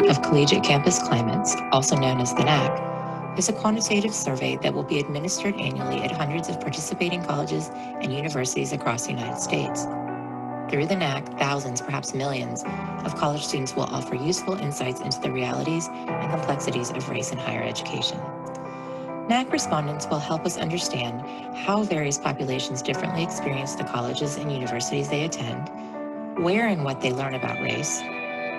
of Collegiate Campus Climates, also known as the NAC, is a quantitative survey that will be administered annually at hundreds of participating colleges and universities across the United States. Through the NAC, thousands, perhaps millions, of college students will offer useful insights into the realities and complexities of race in higher education. NAC respondents will help us understand how various populations differently experience the colleges and universities they attend, where and what they learn about race,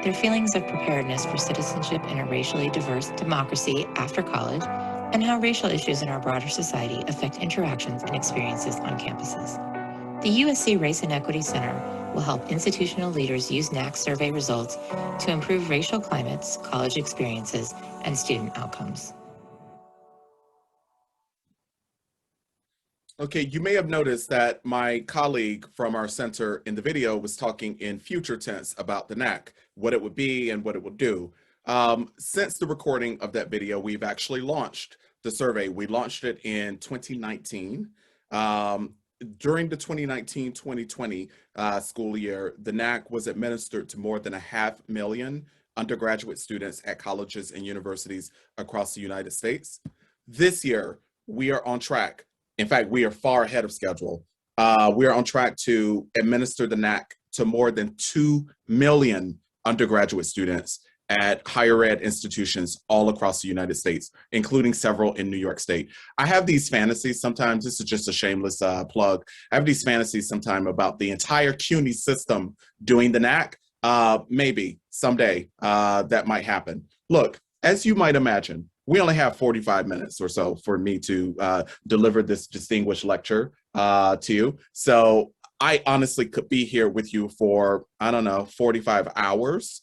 their feelings of preparedness for citizenship in a racially diverse democracy after college, and how racial issues in our broader society affect interactions and experiences on campuses. The USC Race and Equity Center will help institutional leaders use NAC survey results to improve racial climates, college experiences, and student outcomes. Okay, you may have noticed that my colleague from our center in the video was talking in future tense about the NAC, what it would be and what it would do. Since the recording of that video, we've actually launched the survey. We launched it in 2019. During the 2019-2020 school year, the NAC was administered to more than 500,000 undergraduate students at colleges and universities across the United States. This year, we are on track. In fact, we are far ahead of schedule. We are on track to administer the NAC to more than 2 million undergraduate students at higher ed institutions all across the United States, including several in New York State. I have these fantasies sometimes, this is just a shameless plug. I have these fantasies sometimes about the entire CUNY system doing the NAC. Maybe someday that might happen. Look, as you might imagine, we only have 45 minutes or so for me to deliver this distinguished lecture to you. So I honestly could be here with you for, I don't know, 45 hours,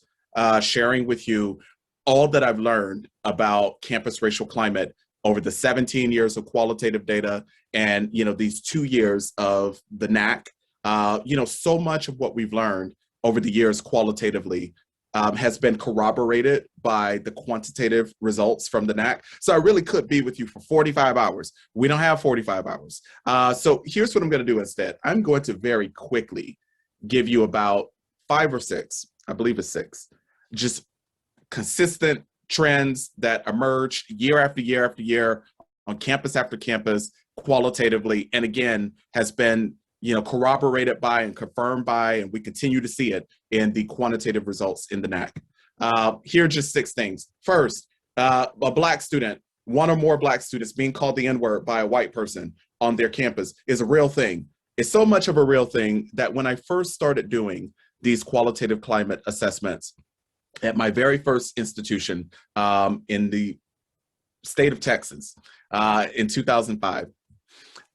sharing with you all that I've learned about campus racial climate over the 17 years of qualitative data and, these 2 years of the NAC. So much of what we've learned over the years qualitatively has been corroborated by the quantitative results from the NAC. So I really could be with you for 45 hours. We don't have 45 hours. So here's what I'm going to do instead. I'm going to very quickly give you about 5 or 6, I believe it's 6, just consistent trends that emerge year after year after year on campus after campus qualitatively, and again, has been corroborated by and confirmed by, and we continue to see it in the quantitative results in the NAC. Here are just 6 things. First, a Black student, one or more Black students being called the N-word by a white person on their campus is a real thing. It's so much of a real thing that when I first started doing these qualitative climate assessments at my very first institution in the state of Texas in 2005,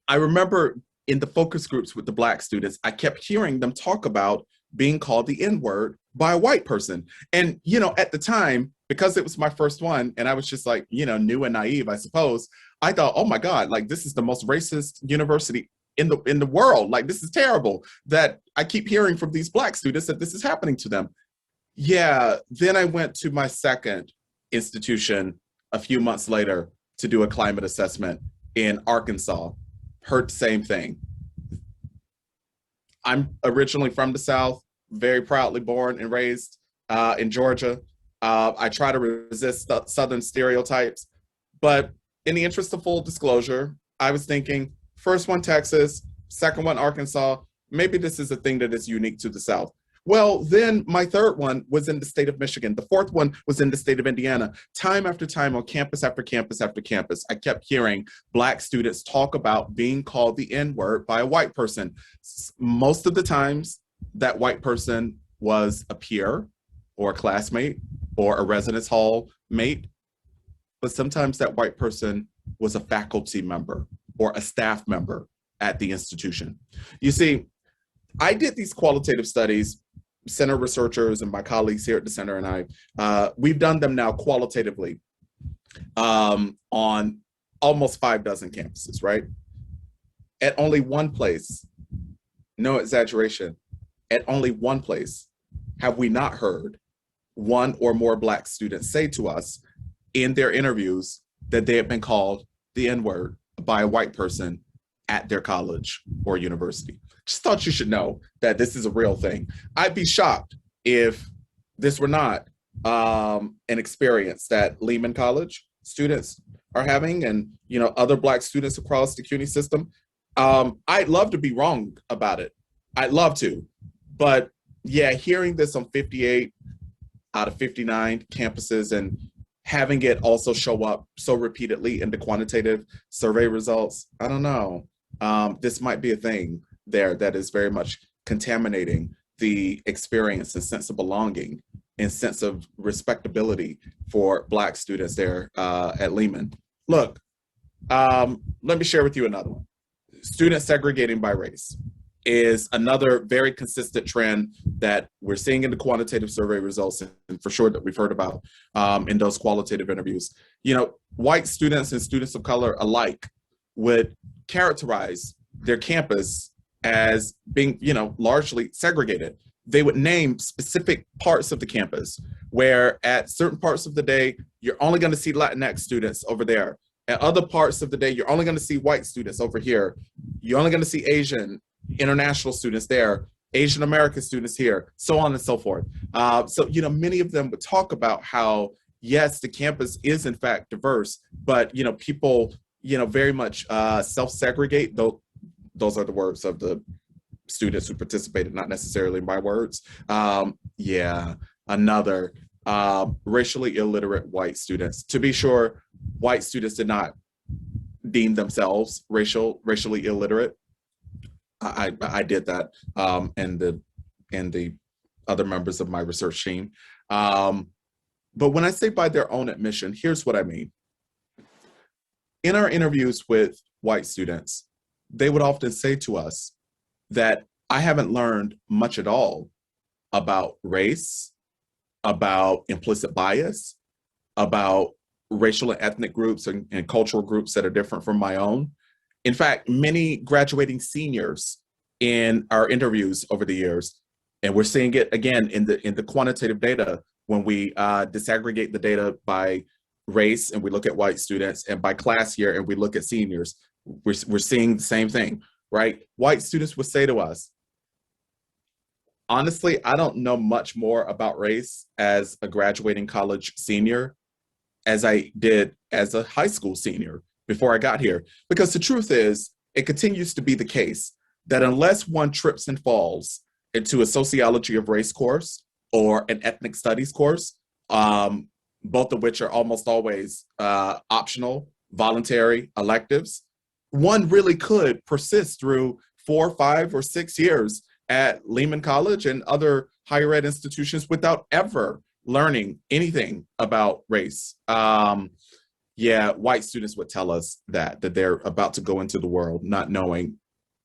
I remember in the focus groups with the Black students, I kept hearing them talk about being called the N-word by a white person. And, at the time, because it was my first one, and I was just like, new and naive, I suppose, I thought, oh my God, like this is the most racist university in the world. Like, this is terrible that I keep hearing from these Black students that this is happening to them. Yeah, then I went to my second institution a few months later to do a climate assessment in Arkansas. Heard the same thing. I'm originally from the South, very proudly born and raised in Georgia. I try to resist Southern stereotypes, but in the interest of full disclosure, I was thinking, first one Texas, second one Arkansas, maybe this is a thing that is unique to the South. Well, then my third one was in the state of Michigan. The fourth one was in the state of Indiana. Time after time on campus after campus after campus, I kept hearing Black students talk about being called the N-word by a white person. Most of the times, that white person was a peer or a classmate or a residence hall mate, but sometimes that white person was a faculty member or a staff member at the institution. You see, I did these qualitative studies, center researchers and my colleagues here at the center and I, we've done them now qualitatively on almost 6 campuses, right? At only one place, no exaggeration, at only one place have we not heard one or more Black students say to us in their interviews that they have been called the N-word by a white person at their college or university. Just thought you should know that this is a real thing. I'd be shocked if this were not an experience that Lehman College students are having, and other Black students across the CUNY system. I'd love to be wrong about it. I'd love to, but yeah, hearing this on 58 out of 59 campuses and having it also show up so repeatedly in the quantitative survey results, I don't know. This might be a thing there that is very much contaminating the experience and sense of belonging and sense of respectability for Black students there at Lehman. Look, let me share with you another one. Students segregating by race is another very consistent trend that we're seeing in the quantitative survey results, and for sure that we've heard about in those qualitative interviews. White students and students of color alike would characterize their campus as being, largely segregated. They would name specific parts of the campus where at certain parts of the day, you're only going to see Latinx students over there. At other parts of the day, you're only going to see white students over here. You're only going to see Asian, international students there, Asian American students here, so on and so forth. So, many of them would talk about how, yes, the campus is in fact diverse, but, people, very much self-segregate. Those are the words of the students who participated, not necessarily my words. Yeah, another racially illiterate white students. To be sure, white students did not deem themselves racially illiterate. I did that, and the other members of my research team. But when I say by their own admission, here's what I mean. In our interviews with white students, they would often say to us that I haven't learned much at all about race, about implicit bias, about racial and ethnic groups and cultural groups that are different from my own. In fact, many graduating seniors in our interviews over the years, and we're seeing it again in the quantitative data when we disaggregate the data by race and we look at white students, and by class year and we look at seniors, we're seeing the same thing, right? White students would say to us, honestly, I don't know much more about race as a graduating college senior as I did as a high school senior before I got here. Because the truth is, it continues to be the case that unless one trips and falls into a sociology of race course or an ethnic studies course, both of which are almost always optional, voluntary electives, one really could persist through 4, 5, or 6 years at Lehman College and other higher ed institutions without ever learning anything about race. Yeah, white students would tell us that they're about to go into the world not knowing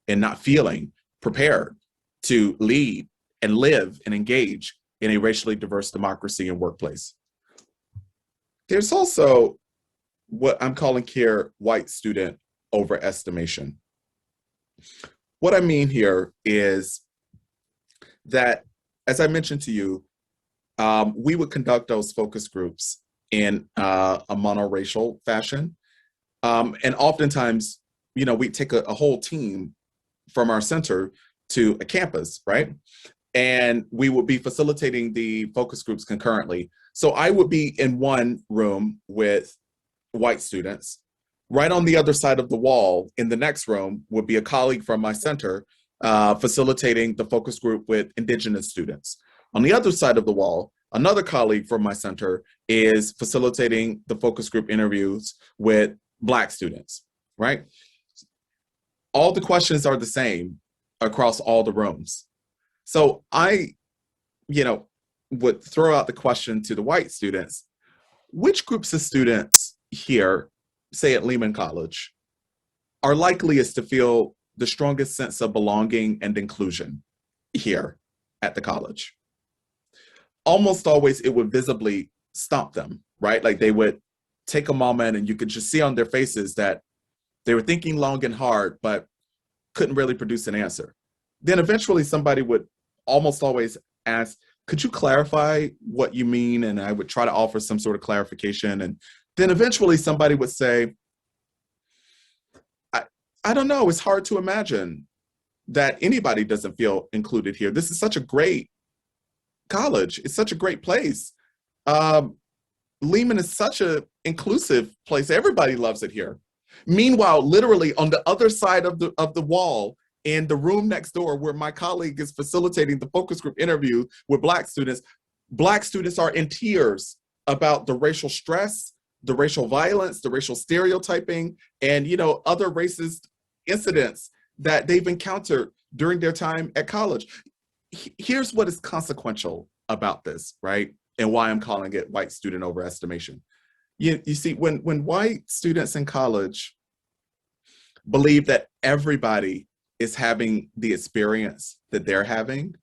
and not feeling prepared to lead and live and engage in a racially diverse democracy and workplace. There's also what I'm calling here white student overestimation. What I mean here is that, as I mentioned to you, we would conduct those focus groups in a monoracial fashion. And oftentimes, we take a whole team from our center to a campus, right? And we would be facilitating the focus groups concurrently. So I would be in one room with white students. Right on the other side of the wall, in the next room, would be a colleague from my center facilitating the focus group with Indigenous students. On the other side of the wall, another colleague from my center is facilitating the focus group interviews with Black students, right? All the questions are the same across all the rooms. So I, would throw out the question to the white students, which groups of students here, say at Lehman College, are likeliest to feel the strongest sense of belonging and inclusion here at the college? Almost always it would visibly stump them, right? Like they would take a moment and you could just see on their faces that they were thinking long and hard, but couldn't really produce an answer. Then eventually somebody would almost always ask, could you clarify what you mean? And I would try to offer some sort of clarification. And then eventually somebody would say, I don't know, it's hard to imagine that anybody doesn't feel included here. This is such a great college. It's such a great place. Um, Lehman is such an inclusive place. Everybody loves it here. Meanwhile, literally on the other side of the wall, in the room next door where my colleague is facilitating the focus group interview with Black students are in tears about the racial stress, the racial violence, the racial stereotyping, and other racist incidents that they've encountered during their time at college. Here's what is consequential about this, right? And why I'm calling it white student overestimation. You see, when white students in college believe that everybody is having the experience that they're having,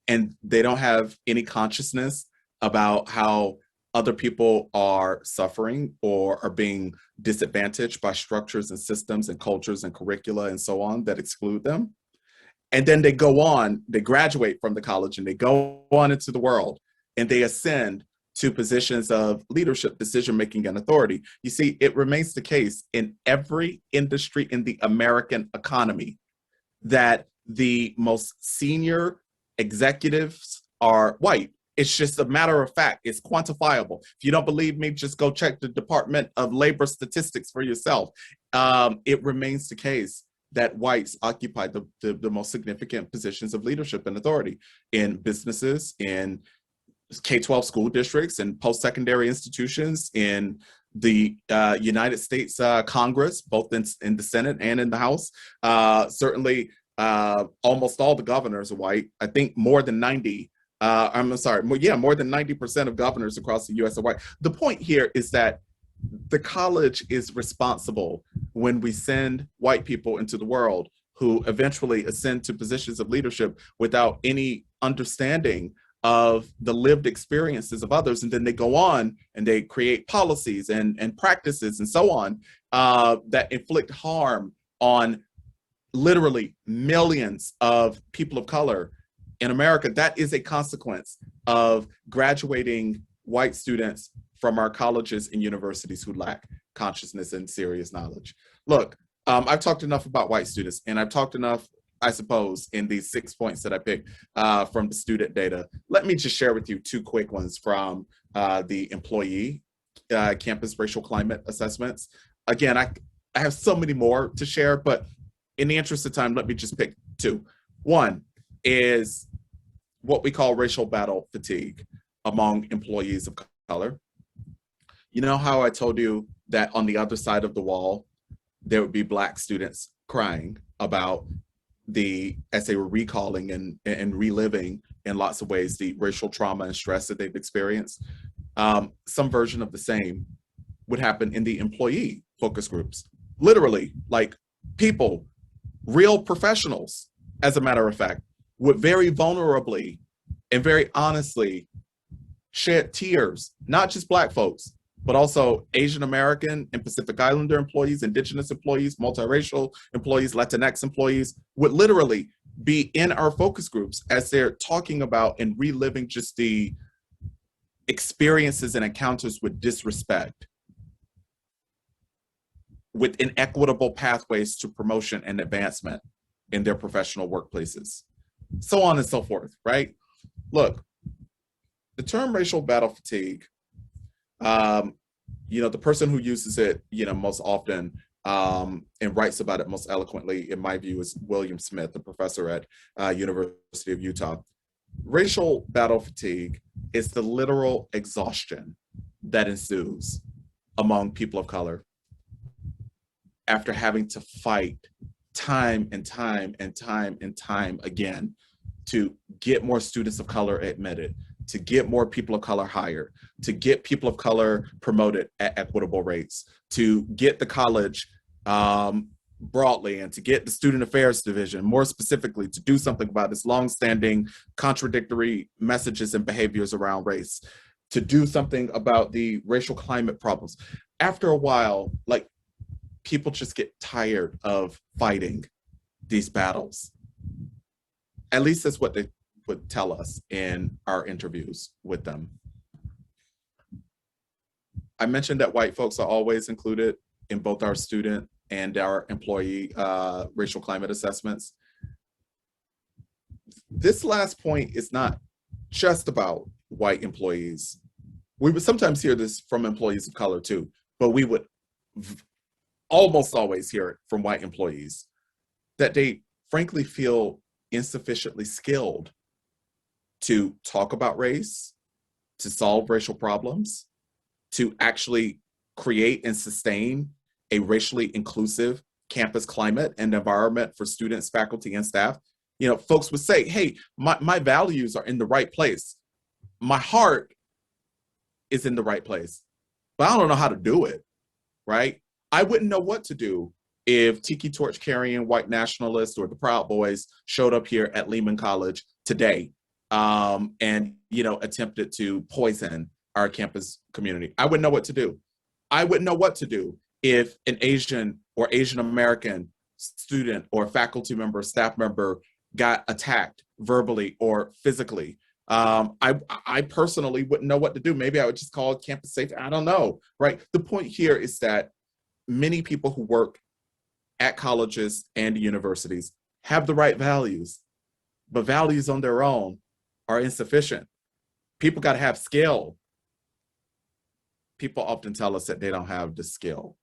and they don't have any consciousness about how other people are suffering or are being disadvantaged by structures and systems and cultures and curricula and so on that exclude them. And then they go on, they graduate from the college and they go on into the world and they ascend to positions of leadership, decision-making, and authority. You see, it remains the case in every industry in the American economy that the most senior executives are white. It's just a matter of fact. It's quantifiable. If you don't believe me, just go check the Department of Labor statistics for yourself. It remains the case that whites occupy the most significant positions of leadership and authority in businesses, in K-12 school districts, and post-secondary institutions, in the United States Congress, both in the Senate and in the House. Certainly, almost all the governors are white. I think more than 90, more than 90% of governors across the US are white. The point here is that the college is responsible when we send white people into the world who eventually ascend to positions of leadership without any understanding of the lived experiences of others. And then they go on and they create policies and practices and so on that inflict harm on literally millions of people of color in America. That is a consequence of graduating white students from our colleges and universities who lack consciousness and serious knowledge. Look, I've talked enough about white students, and I've talked enough, I suppose, in these 6 points that I picked from the student data. Let me just share with you 2 quick ones from the employee campus racial climate assessments. Again, I have so many more to share, but in the interest of time, let me just pick 2. One is what we call racial battle fatigue among employees of color. You know how I told you that on the other side of the wall, there would be Black students crying about as they were recalling and reliving in lots of ways the racial trauma and stress that they've experienced. Some version of the same would happen in the employee focus groups. Literally, like people, real professionals, as a matter of fact, would very vulnerably and very honestly shed tears, not just Black folks, but also Asian American and Pacific Islander employees, Indigenous employees, multiracial employees, Latinx employees would literally be in our focus groups as they're talking about and reliving just the experiences and encounters with disrespect, with inequitable pathways to promotion and advancement in their professional workplaces, so on and so forth, right? Look, the term racial battle fatigue, the person who uses it, most often and writes about it most eloquently, in my view, is William Smith, a professor at University of Utah. Racial battle fatigue is the literal exhaustion that ensues among people of color after having to fight time and time and time and time again to get more students of color admitted, to get more people of color hired, to get people of color promoted at equitable rates, to get the college broadly, and to get the student affairs division, more specifically, to do something about its longstanding contradictory messages and behaviors around race, to do something about the racial climate problems. After a while, like, people just get tired of fighting these battles. At least that's what they would tell us in our interviews with them. I mentioned that white folks are always included in both our student and our employee racial climate assessments. This last point is not just about white employees, we would sometimes hear this from employees of color too, but we would almost always hear it from white employees, that they frankly feel insufficiently skilled to talk about race, to solve racial problems, to actually create and sustain a racially inclusive campus climate and environment for students, faculty, and staff. You know, folks would say, hey, my values are in the right place. My heart is in the right place, but I don't know how to do it, right? I wouldn't know what to do if tiki torch carrying white nationalists or the Proud Boys showed up here at Lehman College today and, you know, attempted to poison our campus community. I wouldn't know what to do. I wouldn't know what to do if an Asian or Asian American student or faculty member, staff member got attacked verbally or physically. I personally wouldn't know what to do. Maybe I would just call it campus safety. I don't know, right? The point here is that many people who work at colleges and universities have the right values, but values on their own are insufficient. People got to have skill. People often tell us that they don't have the skill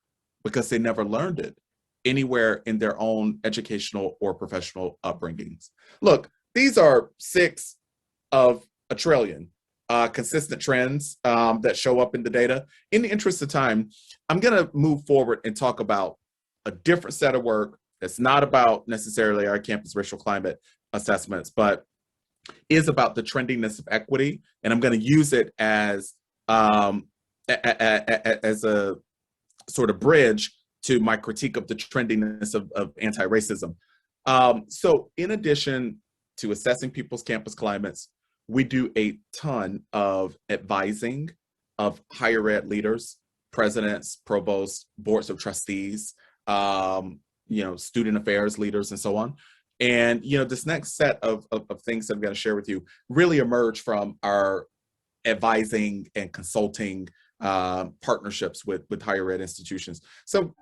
because they never learned it anywhere in their own educational or professional upbringings. Look, these are 6 of a trillion consistent trends that show up in the data. In the interest of time, I'm going to move forward and talk about a different set of work that's not about necessarily our campus racial climate assessments, but is about the trendiness of equity. And I'm going to use it as a sort of bridge to my critique of the trendiness of anti-racism. So in addition to assessing people's campus climates, we do a ton of advising of higher ed leaders, presidents, provosts, boards of trustees, you know, student affairs leaders, and so on. And, you know, this next set of things that I'm going to share with you really emerge from our advising and consulting partnerships with higher ed institutions. So